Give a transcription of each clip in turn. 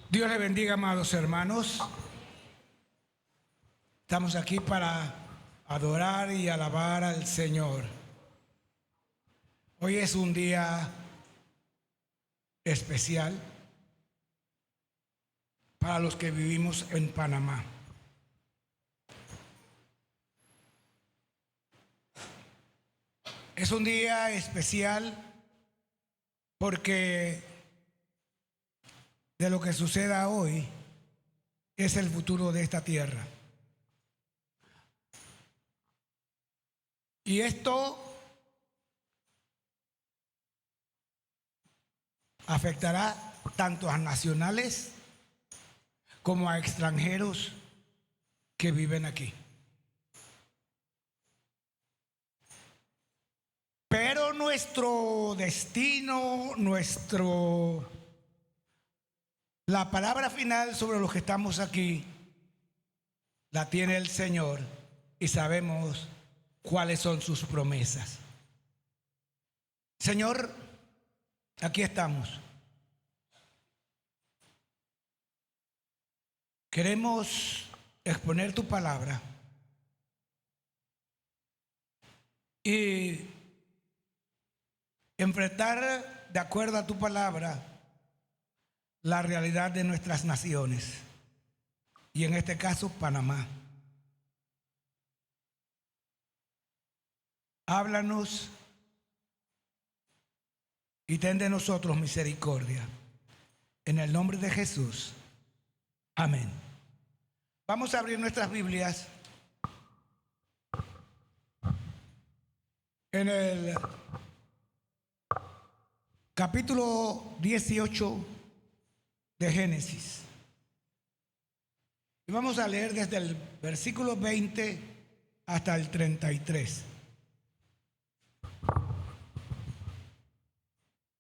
Dios le bendiga, amados hermanos. Estamos aquí para adorar y alabar al Señor. Hoy es un día especial para los que vivimos en Panamá. Es un día especial porque de lo que suceda hoy es el futuro de esta tierra. Y esto afectará tanto a nacionales como a extranjeros que viven aquí. Pero nuestro destino, la palabra final sobre los que estamos aquí, la tiene el Señor y sabemos cuáles son sus promesas. Señor, aquí estamos. Queremos exponer tu palabra y enfrentar de acuerdo a tu palabra la realidad de nuestras naciones y en este caso Panamá. Háblanos y ten de nosotros misericordia. En el nombre de Jesús. Amén. Vamos a abrir nuestras Biblias en el capítulo 18 de Génesis. Y vamos a leer desde el versículo 20 hasta el 33.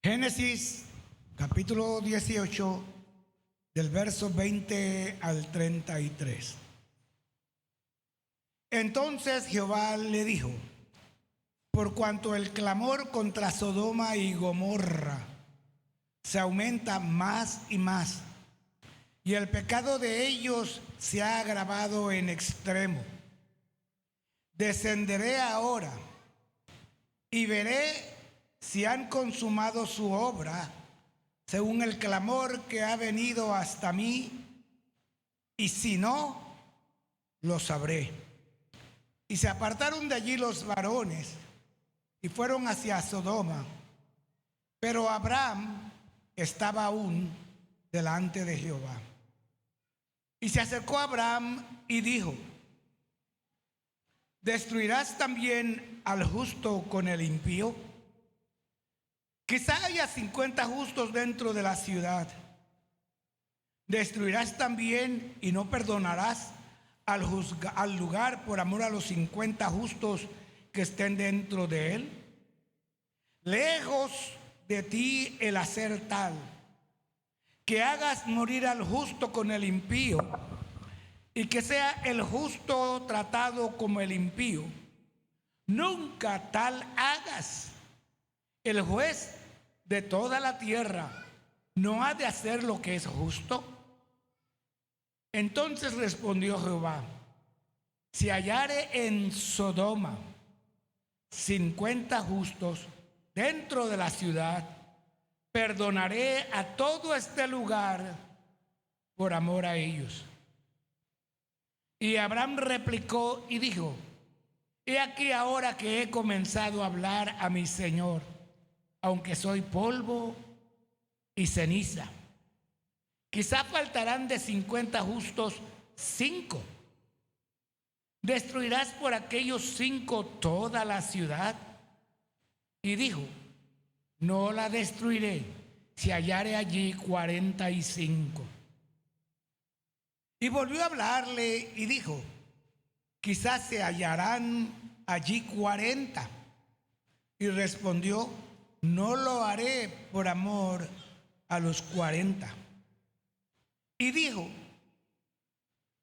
Génesis, capítulo 18, del verso 20 al 33. Entonces Jehová le dijo: por cuanto el clamor contra Sodoma y Gomorra se aumenta más y más, y el pecado de ellos se ha agravado en extremo, descenderé ahora y veré si han consumado su obra según el clamor que ha venido hasta mí, y si no, lo sabré. Y se apartaron de allí los varones y fueron hacia Sodoma, pero Abraham estaba aún delante de Jehová. Y se acercó a Abraham y dijo: ¿destruirás también al justo con el impío? Quizá haya 50 justos dentro de la ciudad. ¿Destruirás también y no perdonarás al lugar por amor a los 50 justos que estén dentro de él? Lejos de ti el hacer tal, que hagas morir al justo con el impío, y que sea el justo tratado como el impío. Nunca tal hagas. El juez de toda la tierra no ha de hacer lo que es justo. Entonces respondió Jehová: si hallare en Sodoma 50 justos dentro de la ciudad, perdonaré a todo este lugar por amor a ellos. Y Abraham replicó y dijo: he aquí ahora que he comenzado a hablar a mi Señor, aunque soy polvo y ceniza. Quizá faltarán de 50 justos 5. ¿Destruirás por aquellos 5 toda la ciudad? Y dijo: no la destruiré si hallare allí 45. Y volvió a hablarle y dijo: quizás se hallarán allí 40. Y respondió: no lo haré por amor a los 40. Y dijo: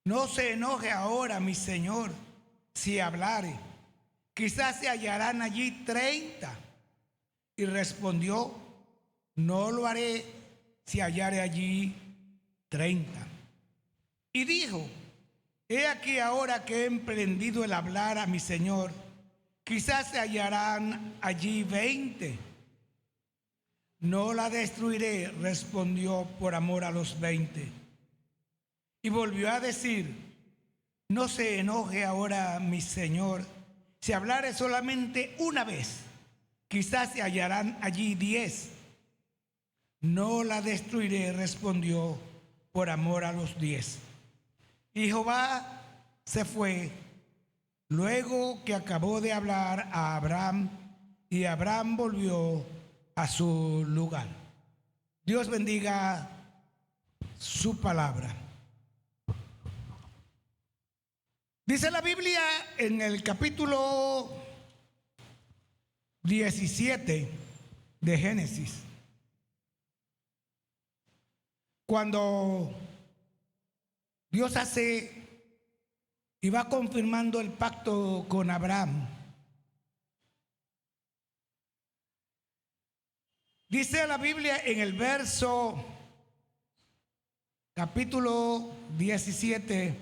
no se enoje ahora mi señor si hablare, quizás se hallarán allí 30. Y respondió: no lo haré si hallare allí 30. Y dijo: he aquí ahora que he emprendido el hablar a mi señor, quizás se hallarán allí 20. No la destruiré, respondió, por amor a los 20. Y volvió a decir: no se enoje ahora mi señor, si hablare solamente una vez, quizás se hallarán allí 10. No la destruiré, respondió, por amor a los 10. Y Jehová se fue luego que acabó de hablar a Abraham, y Abraham volvió a su lugar. Dios bendiga su palabra. Dice la Biblia en el capítulo 17 de Génesis, cuando Dios hace y va confirmando el pacto con Abraham, dice la Biblia en el verso capítulo 17,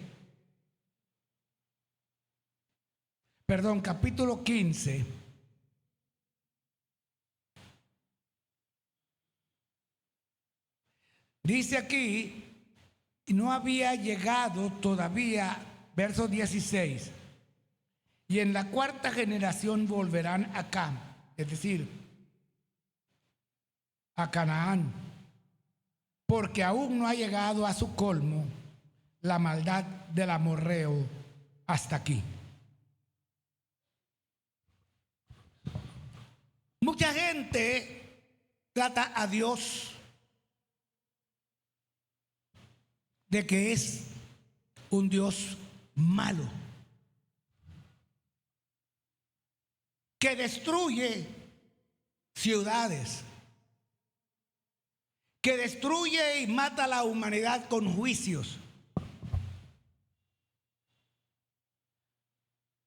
capítulo 15, dice aquí: y no había llegado todavía, verso 16, y en la cuarta generación volverán acá, es decir, a Canaán, porque aún no ha llegado a su colmo la maldad del amorreo hasta aquí. Mucha gente trata a Dios de que es un Dios malo, que destruye ciudades, que destruye y mata a la humanidad con juicios.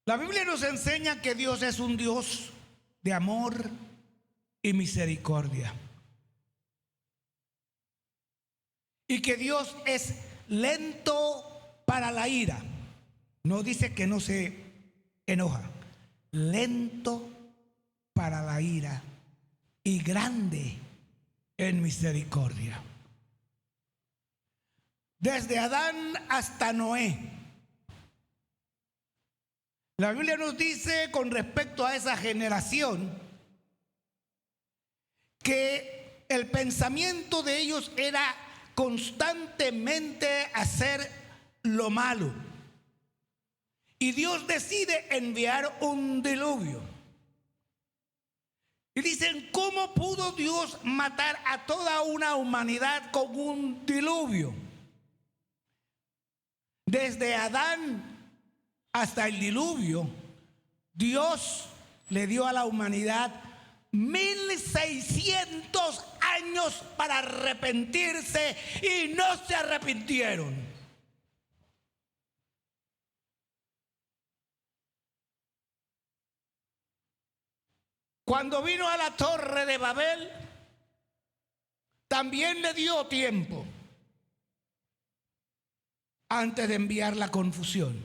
La Biblia nos enseña que Dios es un Dios de amor y misericordia, y que Dios es lento para la ira. No dice que no se enoja, lento para la ira y grande en misericordia. Desde Adán hasta Noé, la Biblia nos dice con respecto a esa generación que el pensamiento de ellos era constantemente hacer lo malo. Y Dios decide enviar un diluvio. Y dicen: ¿cómo pudo Dios matar a toda una humanidad con un diluvio? Desde Adán hasta el diluvio, Dios le dio a la humanidad 1600 años para arrepentirse, y no se arrepintieron. Cuando vino a la Torre de Babel, también le dio tiempo antes de enviar la confusión,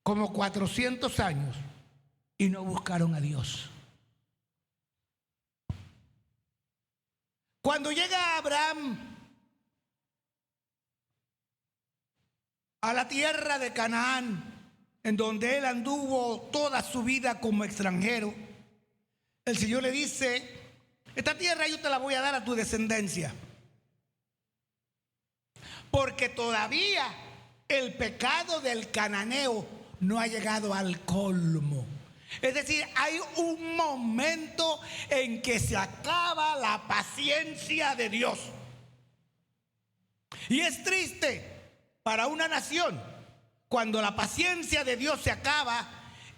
como 400 años, y no buscaron a Dios. Cuando llega Abraham a la tierra de Canaán, en donde él anduvo toda su vida como extranjero, el Señor le dice: esta tierra yo te la voy a dar a tu descendencia, porque todavía el pecado del cananeo no ha llegado al colmo. Es decir, hay un momento en que se acaba la paciencia de Dios. Y es triste para una nación cuando la paciencia de Dios se acaba,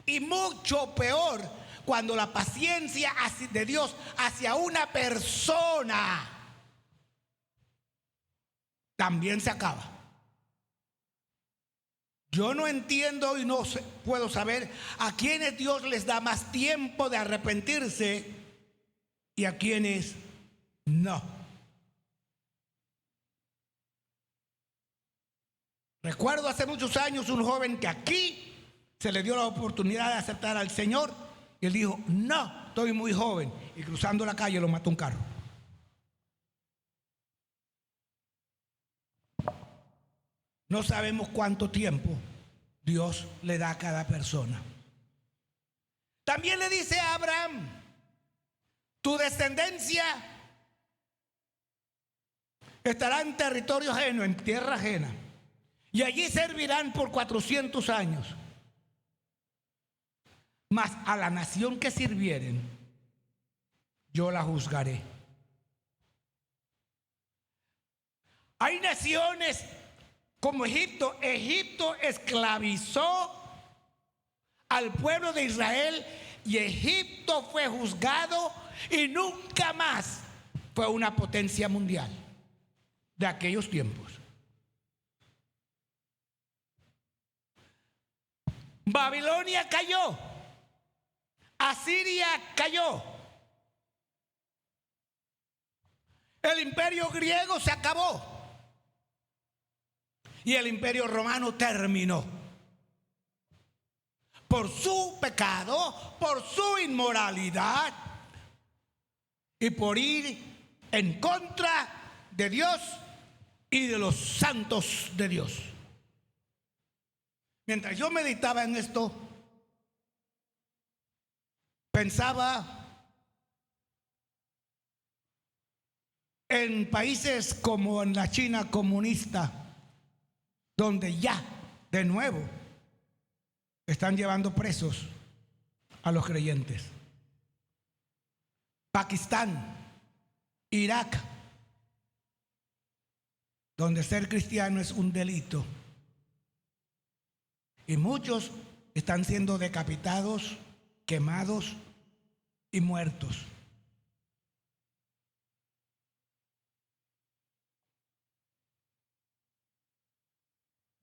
y mucho peor cuando la paciencia de Dios hacia una persona también se acaba. Yo no entiendo y no puedo saber a quienes Dios les da más tiempo de arrepentirse y a quienes no. Recuerdo hace muchos años un joven que aquí se le dio la oportunidad de aceptar al Señor y él dijo, no, estoy muy joven. Y cruzando la calle lo mató un carro. No sabemos cuánto tiempo Dios le da a cada persona. También le dice a Abraham, tu descendencia estará en territorio ajeno, en tierra ajena, y allí servirán por 400 años. Mas a la nación que sirvieren, yo la juzgaré. Hay naciones como Egipto. Egipto esclavizó al pueblo de Israel y Egipto fue juzgado y nunca más fue una potencia mundial de aquellos tiempos. Babilonia cayó, Asiria cayó, el imperio griego se acabó y el imperio romano terminó. Por su pecado, por su inmoralidad y por ir en contra de Dios y de los santos de Dios. Mientras yo meditaba en esto, pensaba en países como en la China comunista, donde ya de nuevo están llevando presos a los creyentes. Pakistán, Irak, donde ser cristiano es un delito. Y muchos están siendo decapitados, quemados y muertos.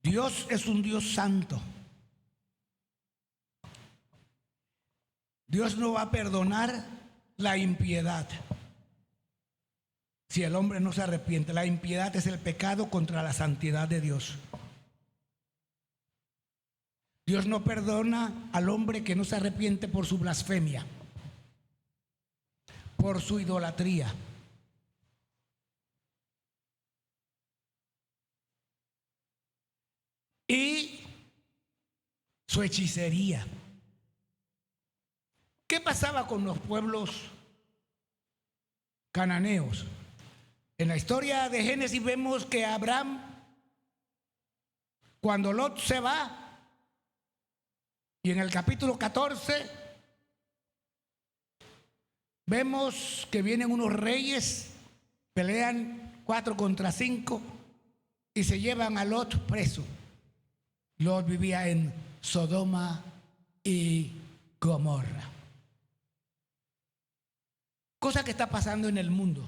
Dios es un Dios santo. Dios no va a perdonar la impiedad si el hombre no se arrepiente. La impiedad es el pecado contra la santidad de Dios. Dios no perdona al hombre que no se arrepiente por su blasfemia, por su idolatría. Y su hechicería. ¿Qué pasaba con los pueblos cananeos? En la historia de Génesis vemos que Abraham, cuando Lot se va, y en el capítulo 14 vemos que vienen unos reyes, pelean 4 contra 5 y se llevan a Lot preso. Lot vivía en Sodoma y Gomorra. Cosa que está pasando en el mundo.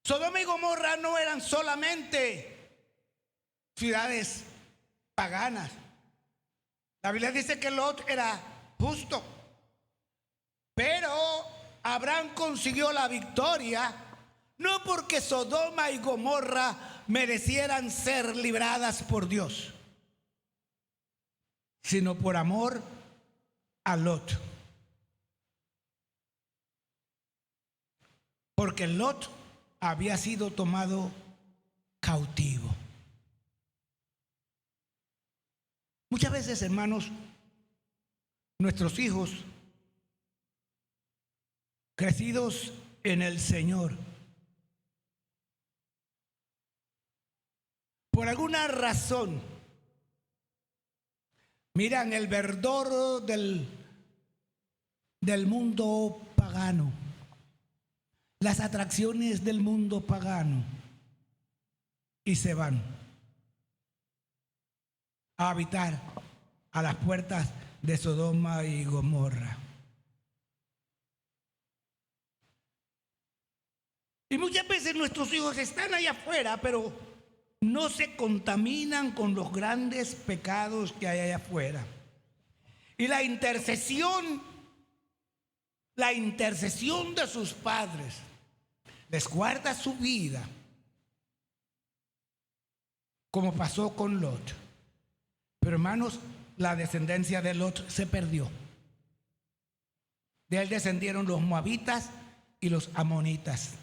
Sodoma y Gomorra no eran solamente ciudades paganas. La Biblia dice que Lot era justo, pero Abraham consiguió la victoria no porque Sodoma y Gomorra merecieran ser libradas por Dios, sino por amor a Lot. Porque Lot había sido tomado cautivo. Muchas veces, hermanos, nuestros hijos, crecidos en el Señor, por alguna razón, miran el verdor del mundo pagano, las atracciones del mundo pagano, y se van a habitar a las puertas de Sodoma y Gomorra. Y muchas veces nuestros hijos están allá afuera, pero no se contaminan con los grandes pecados que hay allá afuera. Y la intercesión de sus padres les guarda su vida. como pasó con Lot. Pero hermanos, la descendencia de Lot se perdió. De él descendieron los moabitas y los amonitas,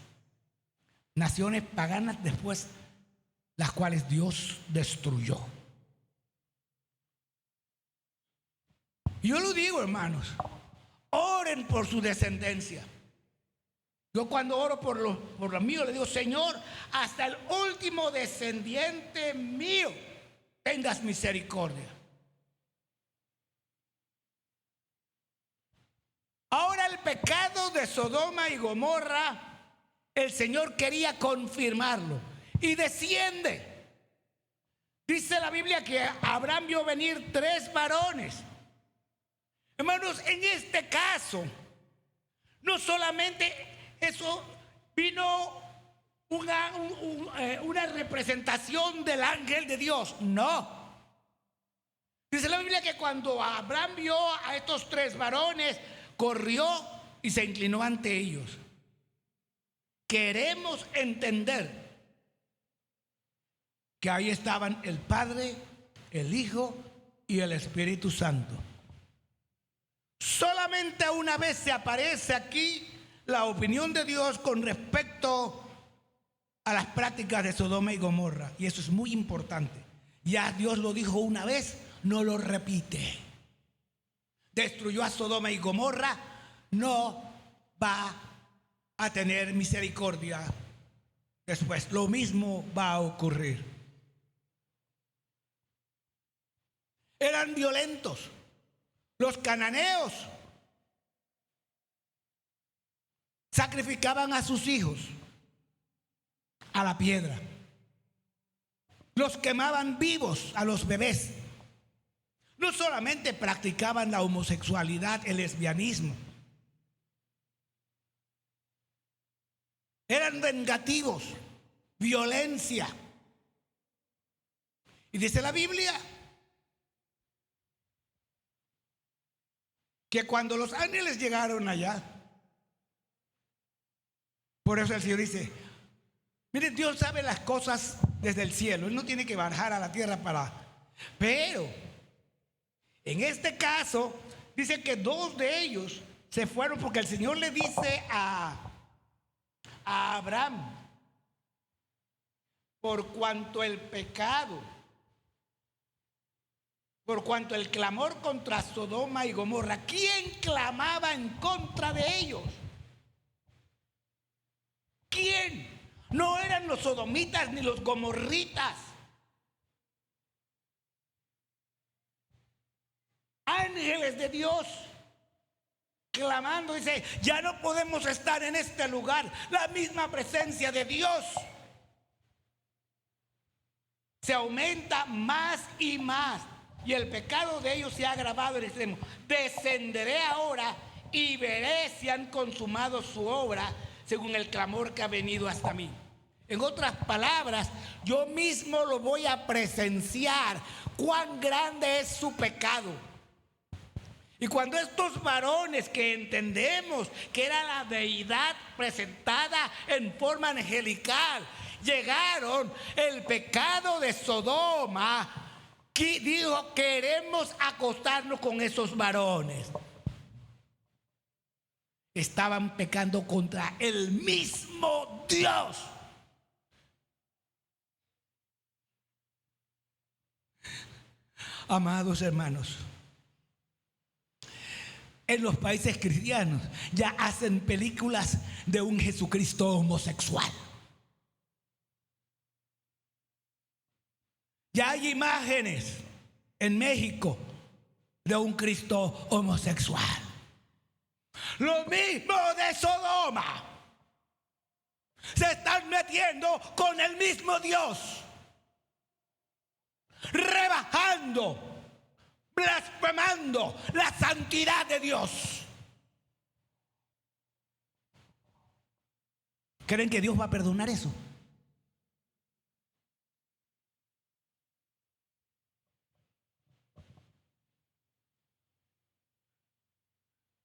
naciones paganas después, las cuales Dios destruyó. Yo lo digo, hermanos, oren por su descendencia. Yo cuando oro por los míos, le digo: Señor, hasta el último descendiente mío, tengas misericordia. Ahora, el pecado de Sodoma y Gomorra, el Señor quería confirmarlo y desciende. Dice la Biblia que Abraham vio venir 3 varones. Hermanos, en este caso, no solamente eso vino una representación del ángel de Dios, no. Dice la Biblia que cuando Abraham vio a estos 3 varones, corrió y se inclinó ante ellos. Queremos entender que ahí estaban el Padre, el Hijo y el Espíritu Santo. Solamente una vez se aparece aquí la opinión de Dios con respecto a las prácticas de Sodoma y Gomorra, y eso es muy importante. Ya Dios lo dijo una vez, no lo repite. Destruyó a Sodoma y Gomorra, no va a tener misericordia después. Lo mismo va a ocurrir. Eran violentos. Los cananeos sacrificaban a sus hijos a la piedra. Los quemaban vivos a los bebés. No solamente practicaban la homosexualidad, el lesbianismo. Eran vengativos, violencia. Y dice la Biblia que cuando los ángeles llegaron allá, por eso el Señor dice: mire, Dios sabe las cosas desde el cielo, Él no tiene que bajar a la tierra pero en este caso dice que 2 de ellos se fueron porque el Señor le dice a Abraham: por cuanto el pecado, por cuanto el clamor contra Sodoma y Gomorra, ¿quién clamaba en contra de ellos? ¿Quién? No eran los sodomitas ni los gomorritas. Ángeles de Dios clamando, dice: ya no podemos estar en este lugar. La misma presencia de Dios se aumenta más y más, y el pecado de ellos se ha agravado en extremo. Descenderé ahora y veré si han consumado su obra según el clamor que ha venido hasta mí. En otras palabras, yo mismo lo voy a presenciar, cuán grande es su pecado. Y cuando estos varones, que entendemos que era la deidad presentada en forma angelical, llegaron, el pecado de Sodoma, que dijo: queremos acostarnos con esos varones. Estaban pecando contra el mismo Dios. Amados hermanos, en los países cristianos ya hacen películas de un Jesucristo homosexual. Ya hay imágenes en México de un Cristo homosexual. Lo mismo de Sodoma. Se están metiendo con el mismo Dios, rebajando, blasfemando la santidad de Dios. ¿Creen que Dios va a perdonar eso?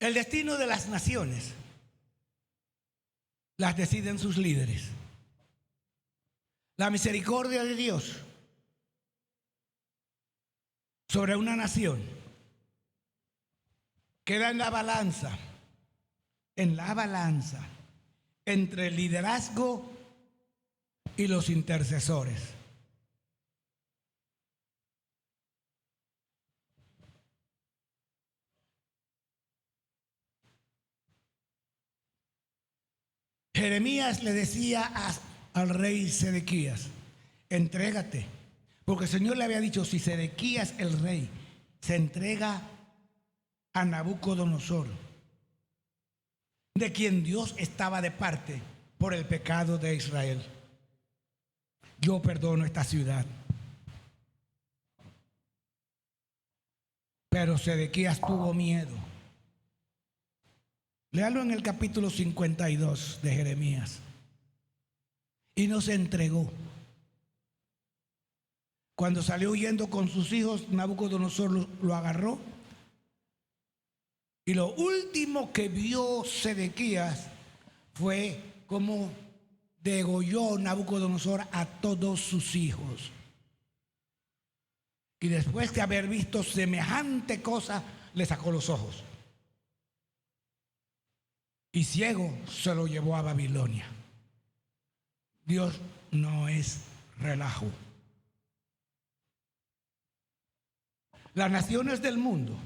El destino de las naciones las deciden sus líderes. La misericordia de Dios sobre una nación queda en la balanza entre el liderazgo y los intercesores. Jeremías le decía al rey Sedequías: entrégate, porque el Señor le había dicho, si Sedequías el rey se entrega a Nabucodonosor, de quien Dios estaba de parte por el pecado de Israel, yo perdono esta ciudad. Pero Sedequías tuvo miedo. Léalo en el capítulo 52 de Jeremías. Y no se entregó. Cuando salió huyendo con sus hijos, Nabucodonosor lo agarró. Y lo último que vio Sedequías fue cómo degolló Nabucodonosor a todos sus hijos. Y después de haber visto semejante cosa, le sacó los ojos. Y ciego se lo llevó a Babilonia. Dios no es relajo. Las naciones del mundo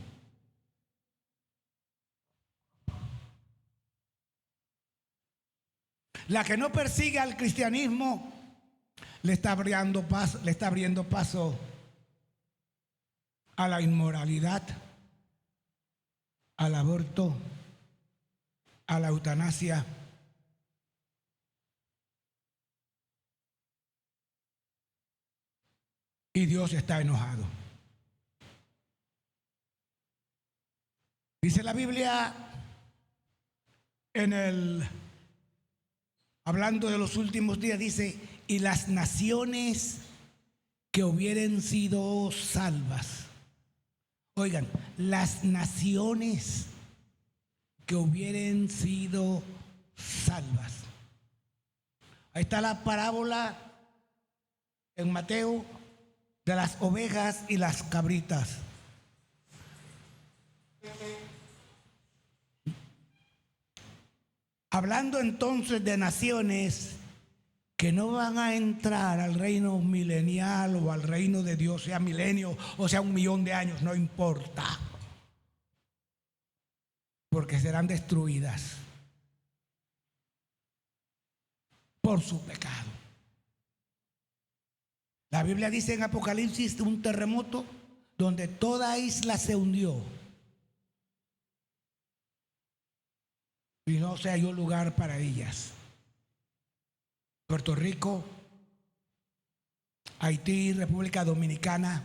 la que no persigue al cristianismo le está abriendo paso a la inmoralidad, al aborto, a la eutanasia. Y Dios está enojado. Dice la Biblia hablando de los últimos días, dice: y las naciones que hubieren sido salvas. Oigan, las naciones que hubieren sido salvas. Ahí está la parábola en Mateo de las ovejas y las cabritas. Hablando entonces de naciones que no van a entrar al reino milenial o al reino de Dios, sea milenio o sea 1.000.000 de años, no importa, porque serán destruidas por su pecado. La Biblia dice en Apocalipsis de un terremoto donde toda isla se hundió y no se halló lugar para ellas. Puerto Rico, Haití, República Dominicana,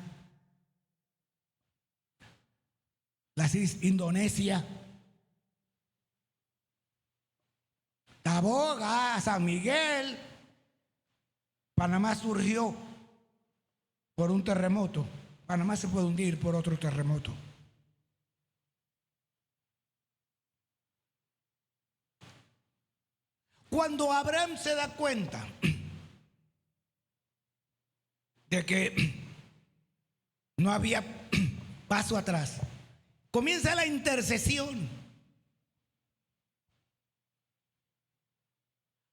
Indonesia, Taboga, San Miguel. Panamá surgió por un terremoto. Panamá se puede hundir por otro terremoto. Cuando Abraham se da cuenta de que no había paso atrás, comienza la intercesión.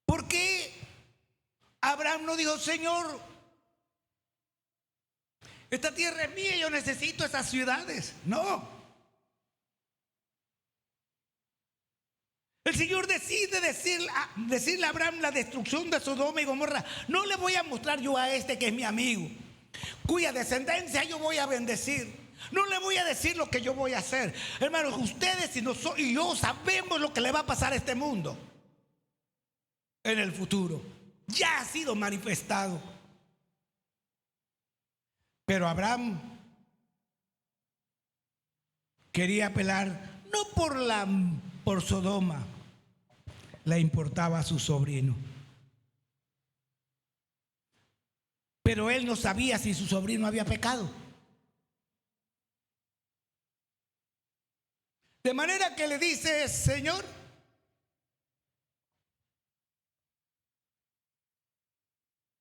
¿Por qué Abraham no dijo: Señor, esta tierra es mía, yo necesito esas ciudades? No. El Señor decide decirle a Abraham la destrucción de Sodoma y Gomorra. No le voy a mostrar yo a este que es mi amigo, cuya descendencia yo voy a bendecir. No le voy a decir lo que yo voy a hacer. Hermanos, ustedes y yo sabemos lo que le va a pasar a este mundo en el futuro. Ya ha sido manifestado. Pero Abraham quería apelar no por Sodoma, le importaba a su sobrino. Pero él no sabía si su sobrino había pecado. De manera que le dice: Señor,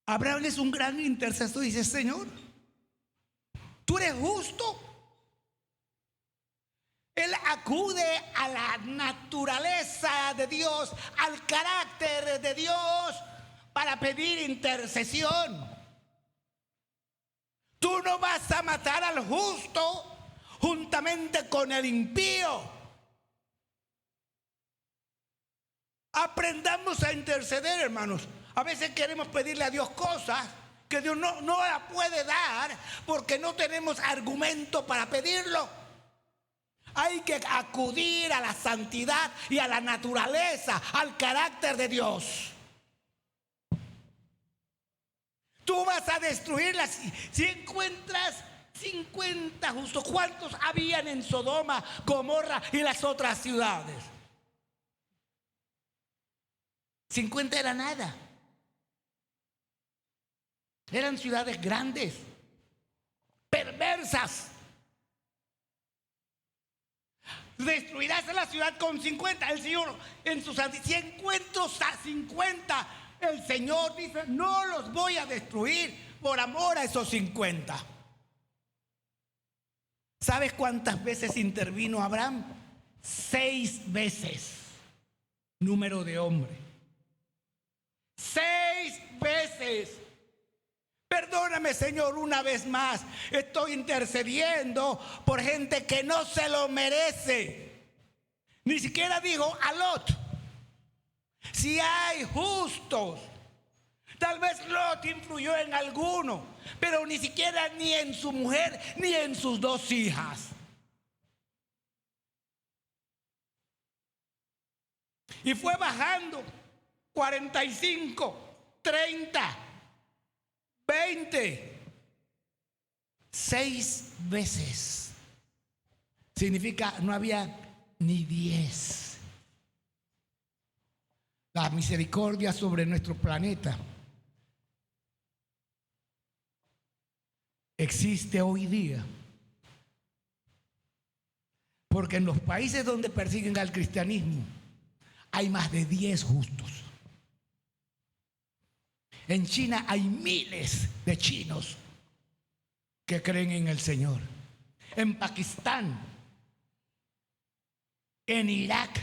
Abraham es un gran intercesor. Dice: Señor, ¿Tú eres justo? Él acude a la naturaleza de Dios, al carácter de Dios para pedir intercesión. Tú no vas a matar al justo juntamente con el impío. Aprendamos a interceder, hermanos. A veces queremos pedirle a Dios cosas que Dios no la puede dar porque no tenemos argumento para pedirlo. Hay que acudir a la santidad y a la naturaleza, al carácter de Dios. Tú vas a destruirlas. Si encuentras 50 justos, ¿cuántos habían en Sodoma, Gomorra y las otras ciudades? 50 era nada. Eran ciudades grandes, perversas. Destruirás a la ciudad con 50. El Señor en su santidad, si encuentro a 50, el Señor dice: no los voy a destruir por amor a esos 50. ¿Sabes cuántas veces intervino Abraham? 6 veces. Número de hombre. 6 veces. Perdóname, Señor, una vez más. Estoy intercediendo por gente que no se lo merece. Ni siquiera dijo a Lot. Si hay justos, tal vez Lot influyó en alguno, pero ni siquiera ni en su mujer ni en sus 2 hijas. Y fue bajando 45, 30, 20, 6 veces. Significa no había ni 10. La misericordia sobre nuestro planeta existe hoy día porque en los países donde persiguen al cristianismo hay más de 10 justos. En China hay miles de chinos que creen en el Señor. En Pakistán, en Irak,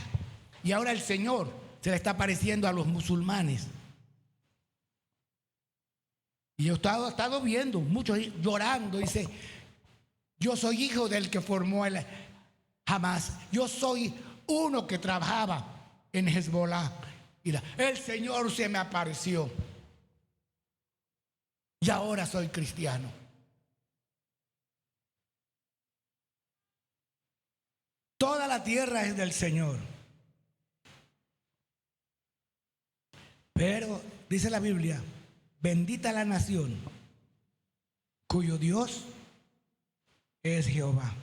y ahora el Señor se le está apareciendo a los musulmanes. Y yo he estado viendo muchos llorando. Dice: yo soy hijo del que formó el Hamas. Yo soy uno que trabajaba en Hezbollah. Mira, el Señor se me apareció y ahora soy cristiano. Toda la tierra es del Señor. Pero dice la Biblia: bendita la nación cuyo Dios es Jehová.